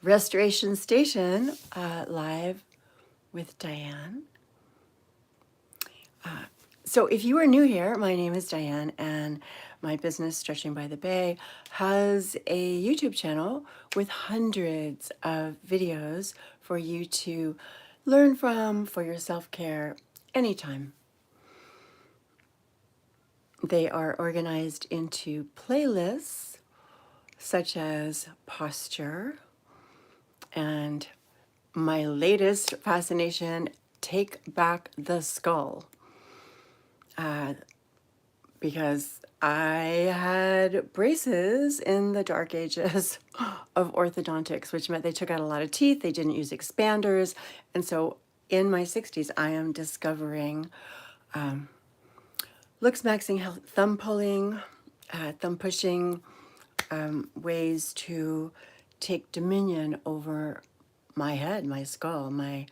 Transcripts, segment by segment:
Restoration Station live with Diane. So if you are new here, my name is Diane, and my business, Stretching by the Bay, has a YouTube channel with hundreds of videos for you to learn from for your self-care anytime. They are organized into playlists such as posture and my latest fascination, Take Back the Skull. Because I had braces in the dark ages of orthodontics, which meant they took out a lot of teeth, they didn't use expanders. And so in my 60s, I am discovering looks maxing, thumb pulling, thumb pushing, ways to take dominion over my head, my skull, my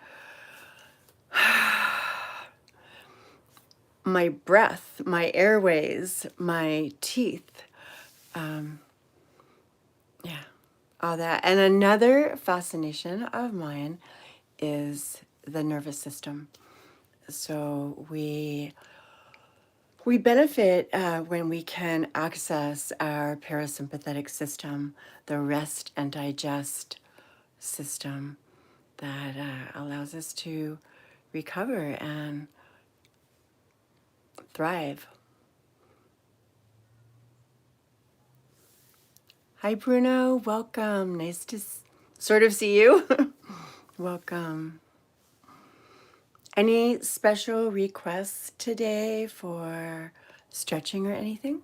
breath, my airways, my teeth. Yeah, all that. And another fascination of mine is the nervous system. So we benefit when we can access our parasympathetic system, the rest and digest system that allows us to recover and thrive. Hi, Bruno. Welcome. Nice to sort of see you. Welcome. Any special requests today for stretching or anything?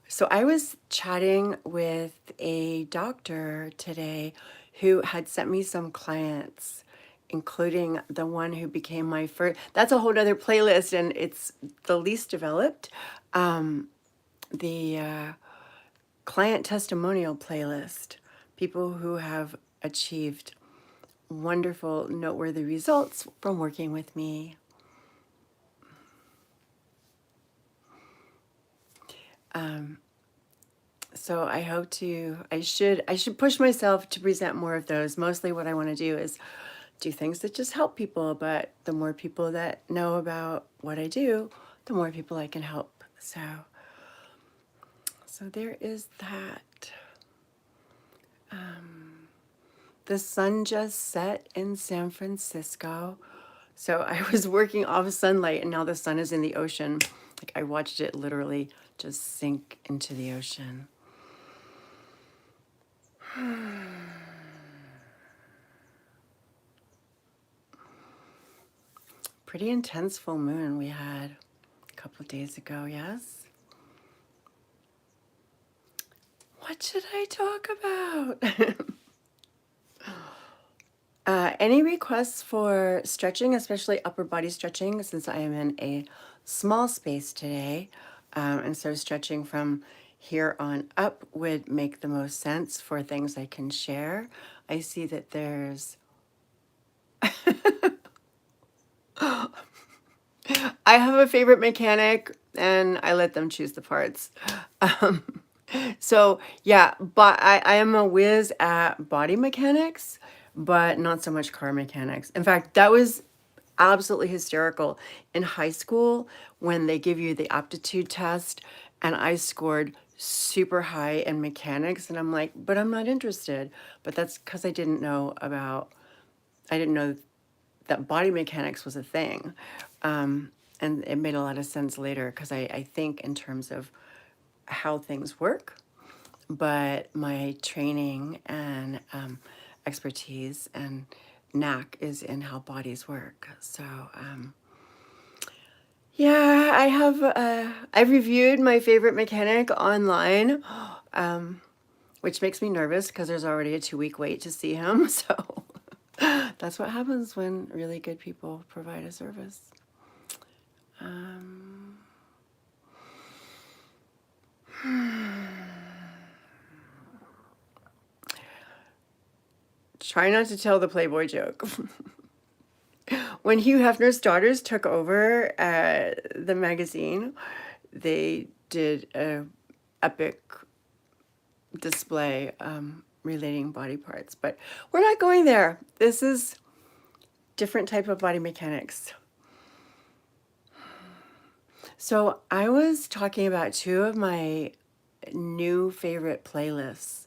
So I was chatting with a doctor today who had sent me some clients, including the one who became my first. That's a whole other playlist, and it's the least developed. The client testimonial playlist, people who have achieved wonderful, noteworthy results from working with me. So I hope to, I should push myself to present more of those. Mostly what I want to do is do things that just help people, but the more people that know about what I do, the more people I can help. So there is that. The sun just set in San Francisco. So I was working off sunlight and now the sun is in the ocean. Like I watched it literally just sink into the ocean. Pretty intense full moon we had a couple of days ago, yes? What should I talk about? Any requests for stretching, especially upper body stretching, since I am in a small space today. And so stretching from here on up would make the most sense for things I can share. I see that there's I have a favorite mechanic and I let them choose the parts. So yeah, but I am a whiz at body mechanics, but not so much car mechanics. In fact, that was absolutely hysterical in high school when they give you the aptitude test and I scored super high in mechanics and I'm like, but I'm not interested. But that's because I didn't know that body mechanics was a thing. And it made a lot of sense later because I think in terms of how things work, but my training and expertise and knack is in how bodies work. So yeah, I've reviewed my favorite mechanic online, which makes me nervous because there's already a 2-week wait to see him. So that's what happens when really good people provide a service. Try not to tell the Playboy joke. When Hugh Hefner's daughters took over the magazine, they did a epic display relating body parts. But we're not going there. This is different type of body mechanics. So I was talking about two of my new favorite playlists.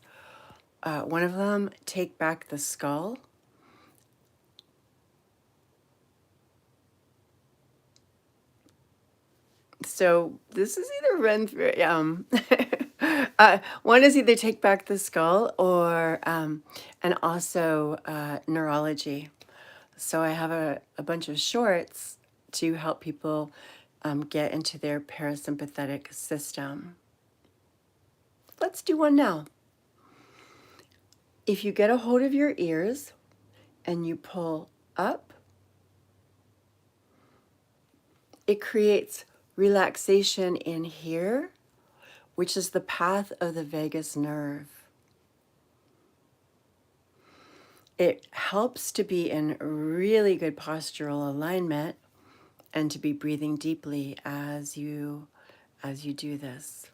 One of them, Take Back the Skull. So this is either run through, one is either Take Back the Skull or, and also neurology. So I have a bunch of shorts to help people get into their parasympathetic system. Let's do one now. If you get a hold of your ears and you pull up, it creates relaxation in here, which is the path of the vagus nerve. It helps to be in really good postural alignment and to be breathing deeply as you do this.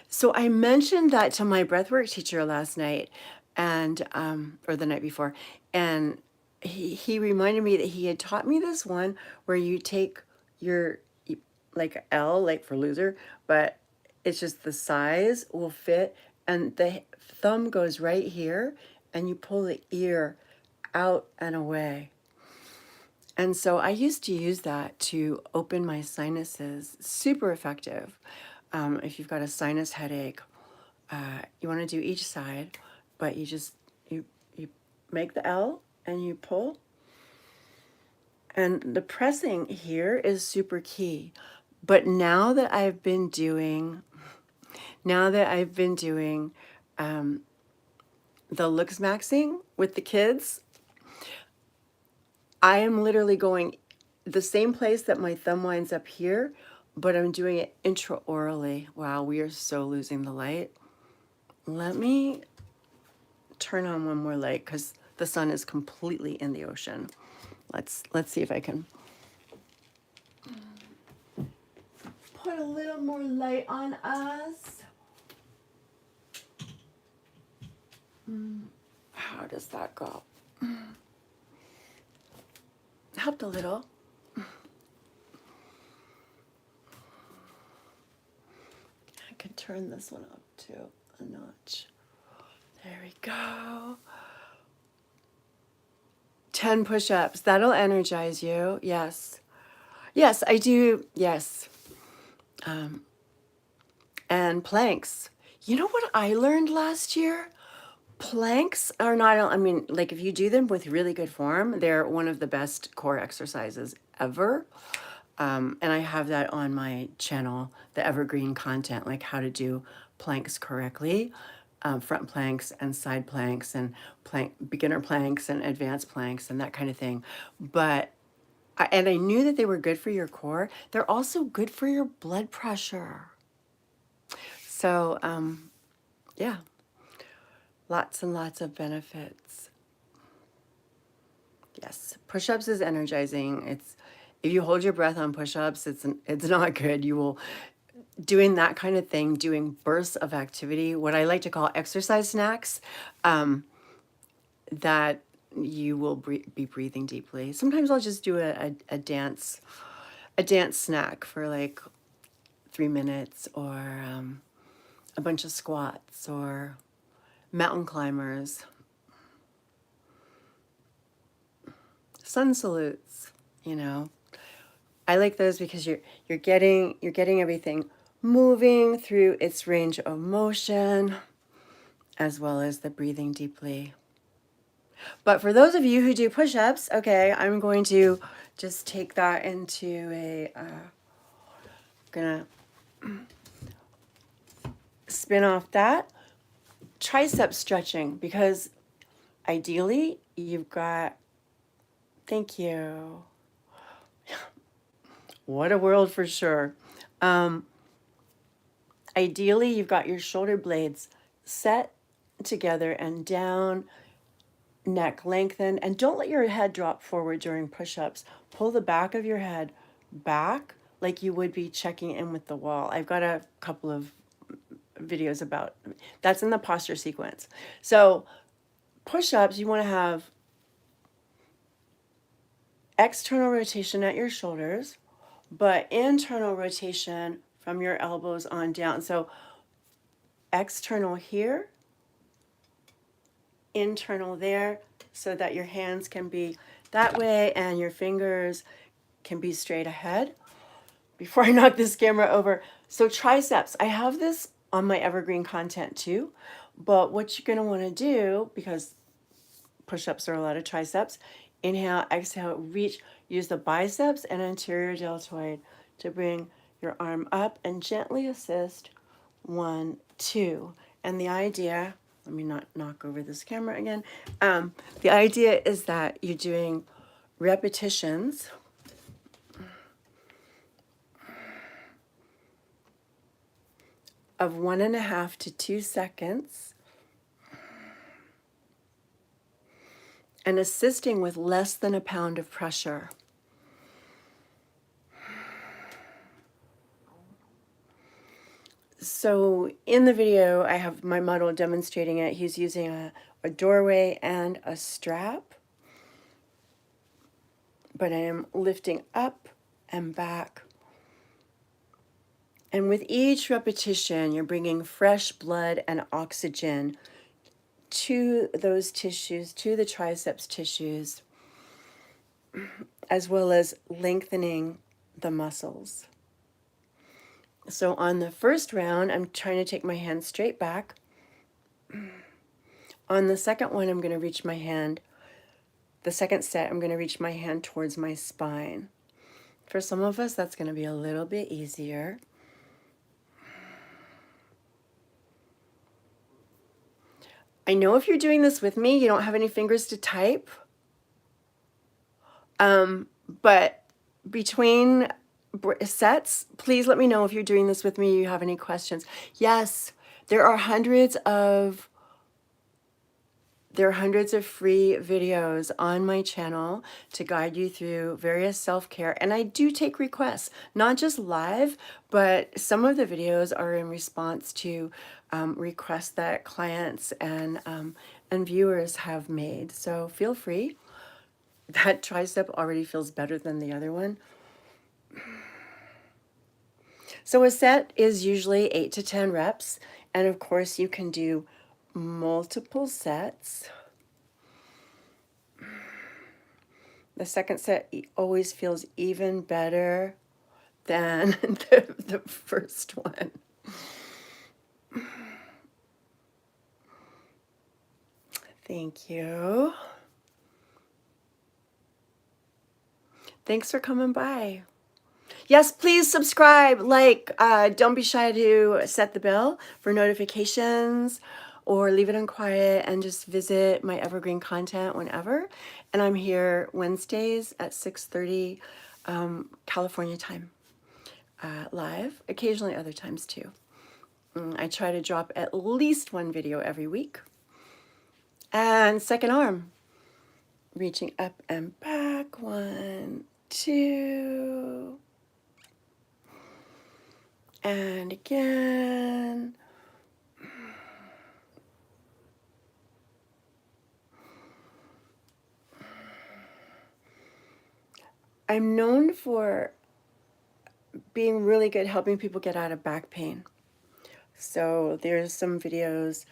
So I mentioned that to my breathwork teacher last night, and or the night before, and he reminded me that he had taught me this one where you take your, like L, like for loser, but it's just the size will fit, and the thumb goes right here, and you pull the ear out and away. And so I used to use that to open my sinuses. Super effective. If you've got a sinus headache, you want to do each side, but you make the L and you pull. And the pressing here is super key. But now that I've been doing the looks maxing with the kids, I am literally going the same place that my thumb winds up here, but I'm doing it intraorally. Wow, we are so losing the light. Let me turn on one more light because the sun is completely in the ocean. Let's see if I can put a little more light on us. How does that go? Helped a little. I could turn this one up to a notch. There we go. 10 push-ups. That'll energize you. Yes. Yes, I do. Yes. And planks. You know what I learned last year? Planks are not, I mean, like if you do them with really good form, they're one of the best core exercises ever. And I have that on my channel, the evergreen content, like how to do planks correctly, front planks and side planks and beginner planks and advanced planks and that kind of thing. But, and I knew that they were good for your core. They're also good for your blood pressure. So, yeah, lots and lots of benefits. Yes, push-ups is energizing. If you hold your breath on push-ups, it's not good. You will, doing that kind of thing, doing bursts of activity, what I like to call exercise snacks, that you will be breathing deeply. Sometimes I'll just do a dance snack for like 3 minutes, or a bunch of squats or mountain climbers, sun salutes, you know. I like those because you're getting everything moving through its range of motion, as well as the breathing deeply. But for those of you who do push-ups, okay, I'm going to just take that into a, gonna spin off that. Tricep stretching, because ideally you've got, thank you. What a world for sure. Ideally, you've got your shoulder blades set together and down, neck lengthened, and don't let your head drop forward during push-ups. Pull the back of your head back, like you would be checking in with the wall. I've got a couple of videos about that's in the posture sequence. So push-ups, you want to have external rotation at your shoulders, but internal rotation from your elbows on down. So external here, internal there, so that your hands can be that way and your fingers can be straight ahead. Before I knock this camera over, so triceps, I have this on my evergreen content too, but what you're going to want to do, because push-ups are a lot of triceps, inhale, exhale, reach, use the biceps and anterior deltoid to bring your arm up and gently assist 1, 2. And the idea, let me not knock over this camera again. The idea is that you're doing repetitions of 1.5 to 2 seconds and assisting with less than a pound of pressure. So in the video, I have my model demonstrating it. He's using a doorway and a strap, but I am lifting up and back. And with each repetition, you're bringing fresh blood and oxygen to those tissues, to the triceps tissues, as well as lengthening the muscles. So on the first round, I'm trying to take my hand straight back. On the second one, I'm going to reach my hand. The second set, I'm going to reach my hand towards my spine. For some of us, that's going to be a little bit easier. I know if you're doing this with me, you don't have any fingers to type. But between sets, please let me know if you're doing this with me, you have any questions. Yes, there are hundreds of free videos on my channel to guide you through various self-care. And I do take requests, not just live, but some of the videos are in response to requests that clients and viewers have made. So feel free. That tricep already feels better than the other one. So a set is usually 8 to 10 reps. And of course you can do multiple sets. The second set always feels even better than the first one. Thank you. Thanks for coming by. Yes, please subscribe, like, don't be shy to set the bell for notifications or leave it on quiet and just visit my evergreen content whenever. And I'm here Wednesdays at 6:30 California time, live, occasionally other times too. I try to drop at least one video every week. And second arm, reaching up and back, 1, 2. And again. I'm known for being really good helping people get out of back pain. So there's some videos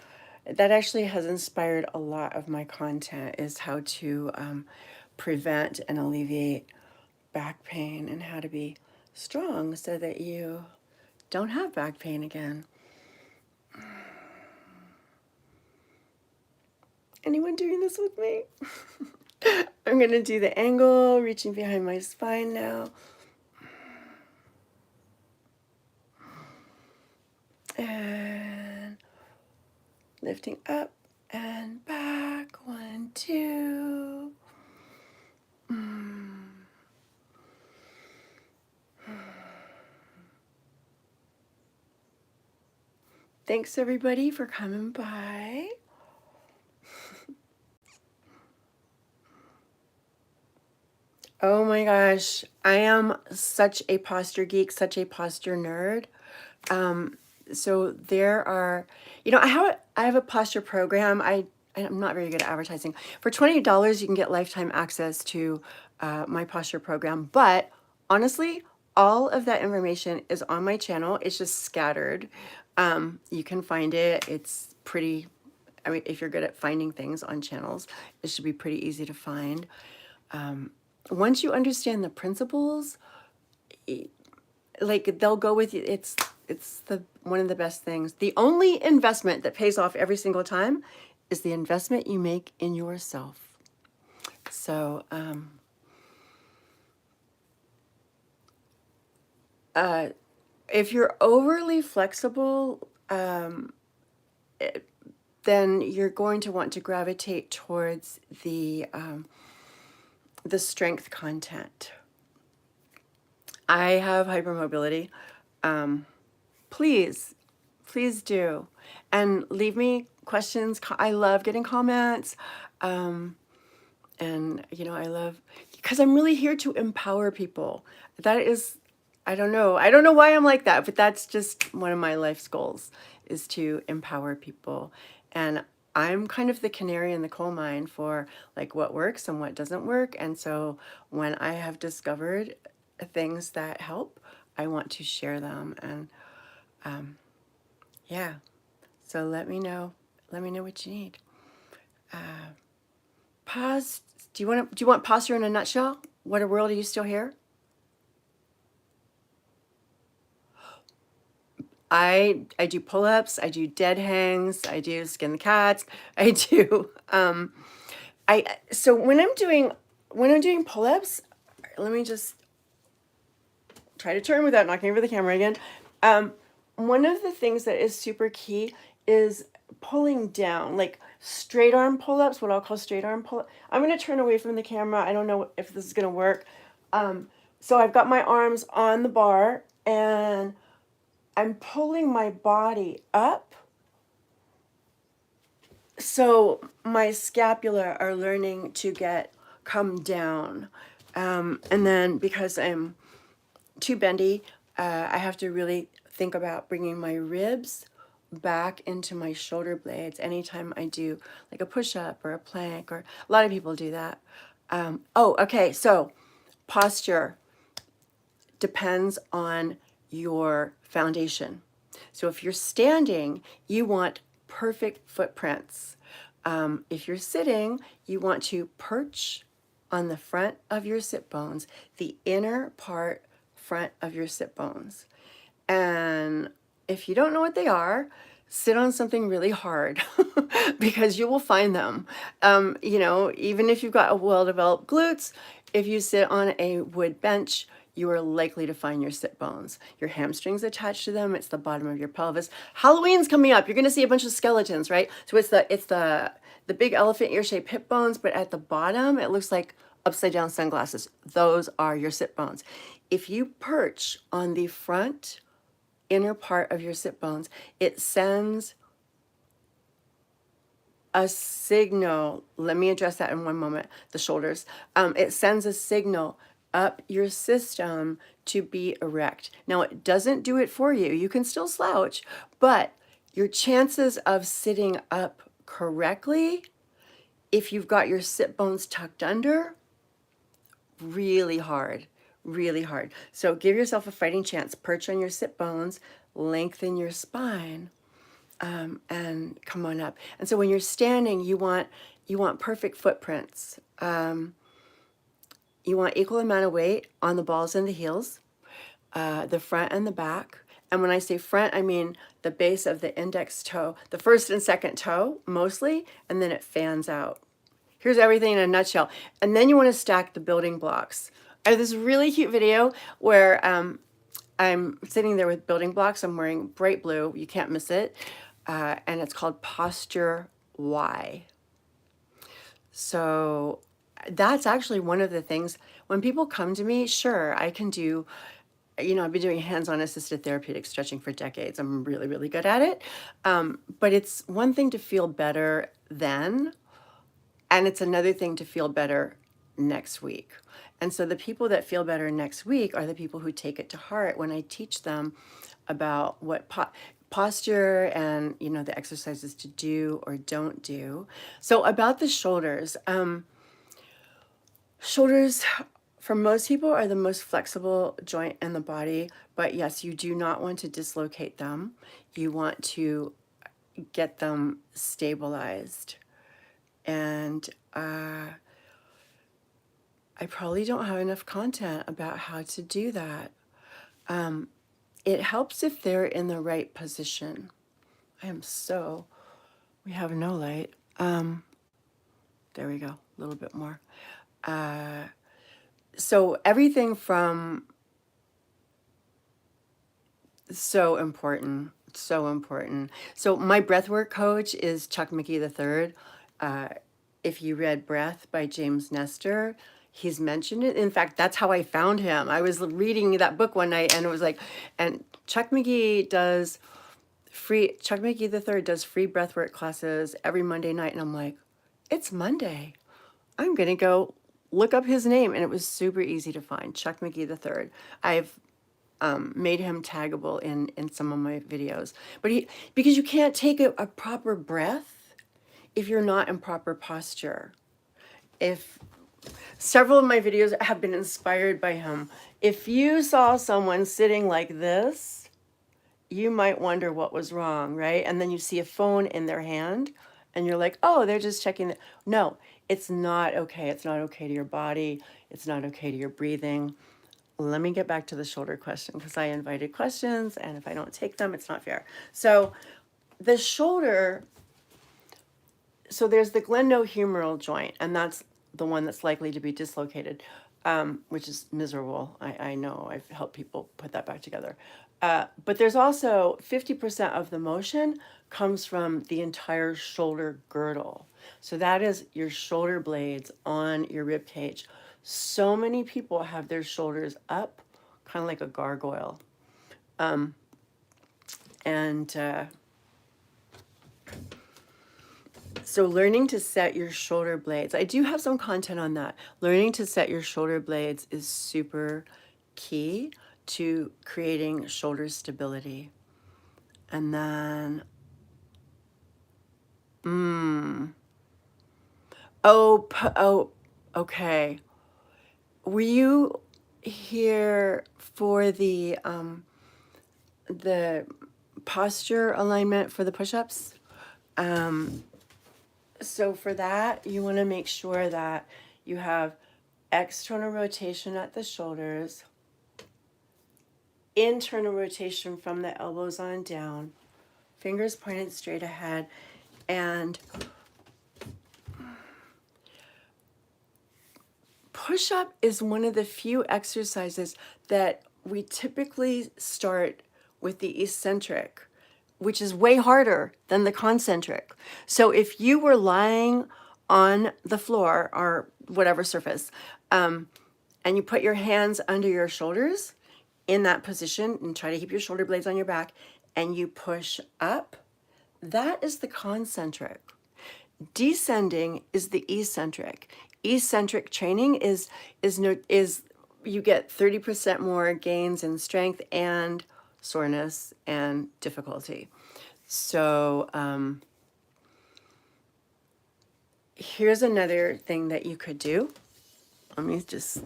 that actually has inspired a lot of my content, is how to prevent and alleviate back pain and how to be strong so that you don't have back pain again. Anyone doing this with me? I'm going to do the angle, reaching behind my spine now. And lifting up and back, 1, 2. Thanks everybody for coming by. Oh my gosh, I am such a posture geek, such a posture nerd. So there are, I have a posture program. I'm not very good at advertising. For $20, you can get lifetime access to my posture program. But honestly, all of that information is on my channel. It's just scattered. You can find it. It's pretty. I mean, if you're good at finding things on channels, it should be pretty easy to find. Once you understand the principles, like they'll go with you. It's the one of the best things. The only investment that pays off every single time is the investment you make in yourself. So if you're overly flexible, then you're going to want to gravitate towards the strength content. I have hypermobility. Please, please do. And leave me questions. I love getting comments. And, I love, because I'm really here to empower people. That is, I don't know. I don't know why I'm like that, but that's just one of my life's goals is to empower people. And I'm kind of the canary in the coal mine for like what works and what doesn't work. And so when I have discovered things that help, I want to share them. And yeah, so let me know. Let me know what you need. Pause. Do you want posture in a nutshell? What a world, are you still here? I do pull-ups, I do dead hangs, I do skin the cats, I do I so when I'm doing pull-ups, let me just try to turn without knocking over the camera again. One of the things that is super key is pulling down, like straight arm pull-ups, what I'll call straight arm pull. I'm going to turn away from the camera. I don't know if this is going to work. So I've got my arms on the bar and I'm pulling my body up. So my scapula are learning to come down. And then because I'm too bendy, I have to really think about bringing my ribs back into my shoulder blades anytime I do like a push-up or a plank, or a lot of people do that. Okay, so posture depends on your foundation. So if you're standing, you want perfect footprints. If you're sitting, you want to perch on the front of your sit bones, the inner part front of your sit bones. And if you don't know what they are, sit on something really hard because you will find them. Even if you've got a well-developed glutes, if you sit on a wood bench, you are likely to find your sit bones. Your hamstrings attached to them. It's the bottom of your pelvis. Halloween's coming up. You're going to see a bunch of skeletons, right? So it's the big elephant ear-shaped hip bones, but at the bottom it looks like upside down sunglasses. Those are your sit bones. If you perch on the front inner part of your sit bones, it sends a signal. Let me address that in one moment. The shoulders. It sends a signal up your system to be erect. Now, it doesn't do it for you. You can still slouch, but your chances of sitting up correctly, if you've got your sit bones tucked under, really hard, really hard. So give yourself a fighting chance. Perch on your sit bones, lengthen your spine, and come on up. And so when you're standing, you want perfect footprints. You want equal amount of weight on the balls and the heels, the front and the back. And when I say front, I mean the base of the index toe, the first and second toe mostly, and then it fans out. Here's everything in a nutshell. And then you want to stack the building blocks. I have this really cute video where I'm sitting there with building blocks. I'm wearing bright blue. You can't miss it. And it's called Posture Y. So that's actually one of the things when people come to me, sure, I can do, I've been doing hands-on assisted therapeutic stretching for decades. I'm really, really good at it. But it's one thing to feel better then, and it's another thing to feel better next week. And so the people that feel better next week are the people who take it to heart when I teach them about what posture and, you know, the exercises to do or don't do. So about the shoulders, shoulders for most people are the most flexible joint in the body, but yes, you do not want to dislocate them. You want to get them stabilized. And I probably don't have enough content about how to do that. It helps if they're in the right position. We have no light. There we go, a little bit more. So everything from, so important, so important. So my breathwork coach is Chuck McGee III. If you read Breath by James Nestor, he's mentioned it. In fact, that's how I found him. I was reading that book one night and it was like, and Chuck McGee III does free breathwork classes every Monday night. And I'm like, it's Monday. I'm going to go look up his name. And it was super easy to find, Chuck McGee III. I've made him taggable in some of my videos. But because you can't take a proper breath if you're not in proper posture. If several of my videos have been inspired by him. If you saw someone sitting like this, you might wonder what was wrong, right? And then you see a phone in their hand and you're like, oh, they're just checking the. No, it's not okay. It's not okay to your body. It's not okay to your breathing. Let me get back to the shoulder question because I invited questions, and if I don't take them, it's not fair. So the shoulder, so there's the glenohumeral joint, and that's the one that's likely to be dislocated, which is miserable. I know, I've helped people put that back together. But there's also 50% of the motion comes from the entire shoulder girdle. So that is your shoulder blades on your rib cage. So many people have their shoulders up, kind of like a gargoyle. So learning to set your shoulder blades, I do have some content on that. Learning to set your shoulder blades is super key to creating shoulder stability. And then, okay. Were you here for the posture alignment for the push-ups? So for that, you want to make sure that you have external rotation at the shoulders, internal rotation from the elbows on down, fingers pointed straight ahead, and push-up is one of the few exercises that we typically start with the eccentric, which is way harder than the concentric. So if you were lying on the floor or whatever surface, and you put your hands under your shoulders in that position and try to keep your shoulder blades on your back, and you push up, that is the concentric. Descending is the eccentric. Eccentric training is you get 30% more gains in strength and soreness and difficulty. So here's another thing that you could do. Let me just,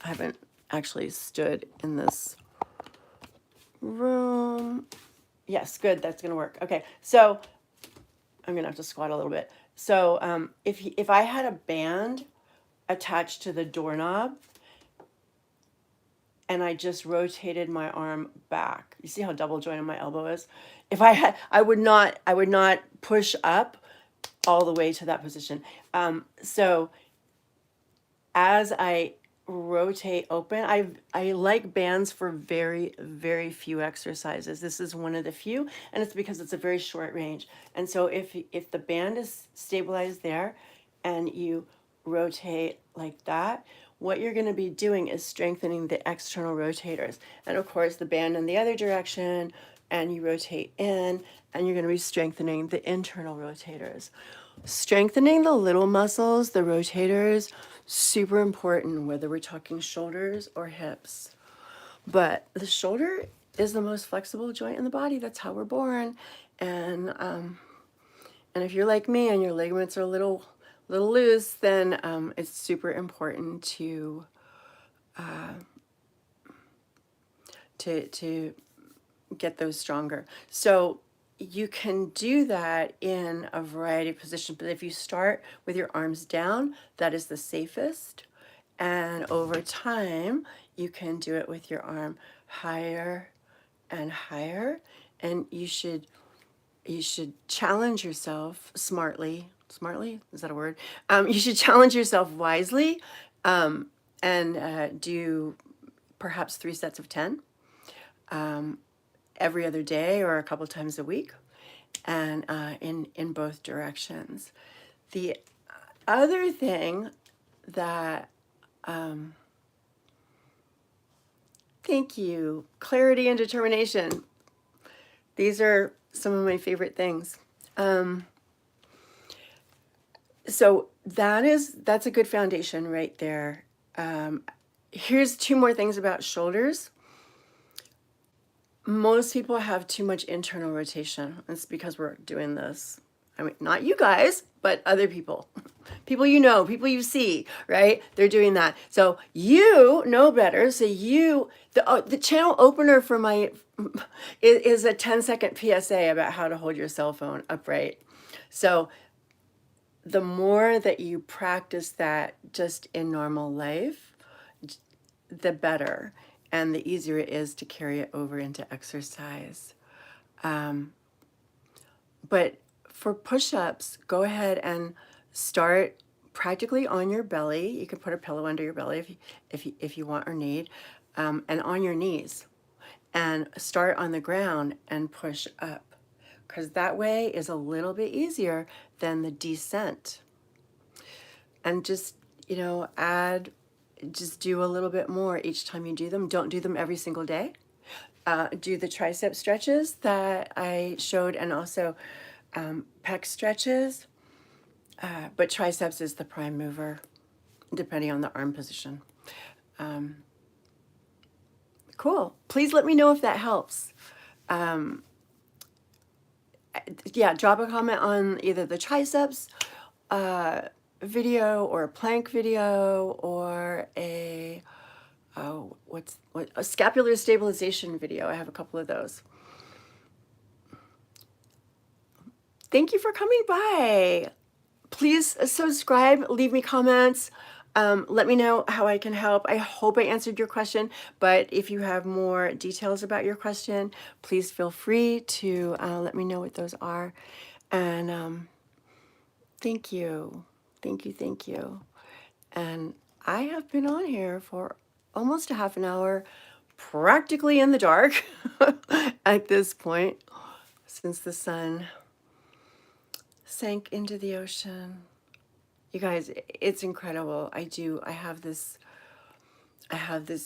I haven't actually stood in this room. Yes, good, that's gonna work. Okay, so I'm gonna have to squat a little bit. So if I had a band attached to the doorknob and I just rotated my arm back, you see how double jointed my elbow is? If I had, I would not push up all the way to that position. So as I rotate open, I like bands for very, very few exercises. This is one of the few, and it's because it's a very short range. And so if the band is stabilized there and you rotate like that, what you're going to be doing is strengthening the external rotators. And of course, the band in the other direction, and you rotate in, and you're going to be strengthening the internal rotators. Strengthening the little muscles, the rotators, super important, whether we're talking shoulders or hips. But the shoulder is the most flexible joint in the body. That's how we're born. And if you're like me and your ligaments are a little loose, then it's super important to get those stronger. So you can do that in a variety of positions, but if you start with your arms down, that is the safest. And over time, you can do it with your arm higher and higher. And you should challenge yourself smartly. Smartly, is that a word? You should challenge yourself wisely, and do perhaps 3 sets of 10 every other day or a couple times a week, and in both directions. The other thing that thank you, clarity and determination. These are some of my favorite things. So that's a good foundation right there. Here's 2 more things about shoulders. Most people have too much internal rotation. It's because we're doing this. I mean, not you guys, but other people. People you know, people you see, right? They're doing that. So you know better. So the channel opener for my is a 10-second PSA about how to hold your cell phone upright. So the more that you practice that just in normal life, the better, and the easier it is to carry it over into exercise. But for push-ups, go ahead and start practically on your belly. You can put a pillow under your belly if you want or need, and on your knees, and start on the ground and push up, because that way is a little bit easier than the descent. And just just do a little bit more each time you do them. Don't do them every single day. Do the tricep stretches that I showed, and also pec stretches, but triceps is the prime mover, depending on the arm position. Cool. Please let me know if that helps. Yeah, drop a comment on either the triceps video or a plank video or a scapular stabilization video. I have a couple of those. Thank you for coming by. Please subscribe, leave me comments. Let me know how I can help. I hope I answered your question, but if you have more details about your question, please feel free to let me know what those are. And thank you. Thank you. Thank you. And I have been on here for almost a half an hour, practically in the dark at this point, since the sun sank into the ocean. You guys, it's incredible. I have this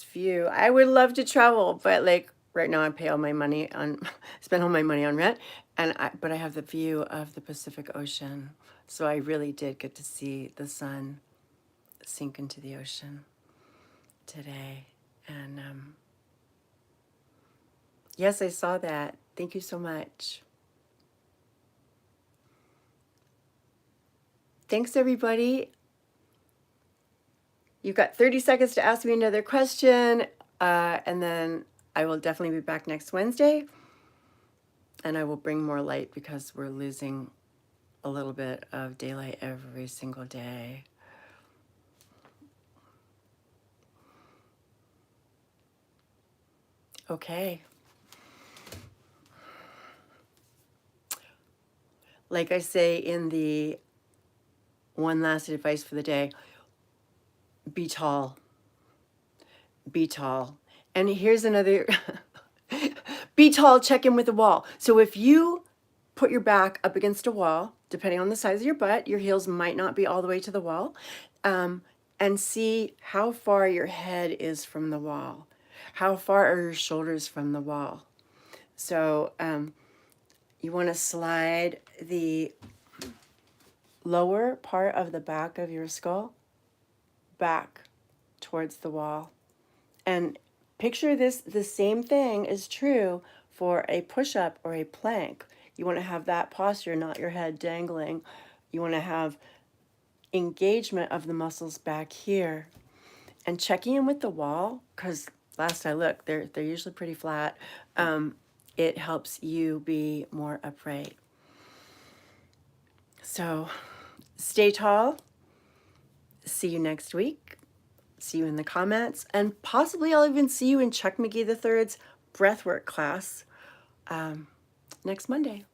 view. I would love to travel, but like right now I pay all my money on spend all my money on rent, but I have the view of the Pacific Ocean. So I really did get to see the sun sink into the ocean today. And yes, I saw that. Thank you so much. Thanks, everybody. You've got 30 seconds to ask me another question, and then I will definitely be back next Wednesday, and I will bring more light because we're losing a little bit of daylight every single day. Okay. Like I say in the one last advice for the day, be tall. Be tall. And here's another, be tall, check in with the wall. So if you put your back up against a wall, depending on the size of your butt, your heels might not be all the way to the wall, and see how far your head is from the wall. How far are your shoulders from the wall? So you want to slide the lower part of the back of your skull back towards the wall. And picture this, the same thing is true for a push-up or a plank. You want to have that posture, not your head dangling. You want to have engagement of the muscles back here. And checking in with the wall, because last I looked, they're usually pretty flat. It helps you be more upright. So stay tall. See you next week. See you in the comments. And possibly I'll even see you in Chuck McGee III's breathwork class next Monday.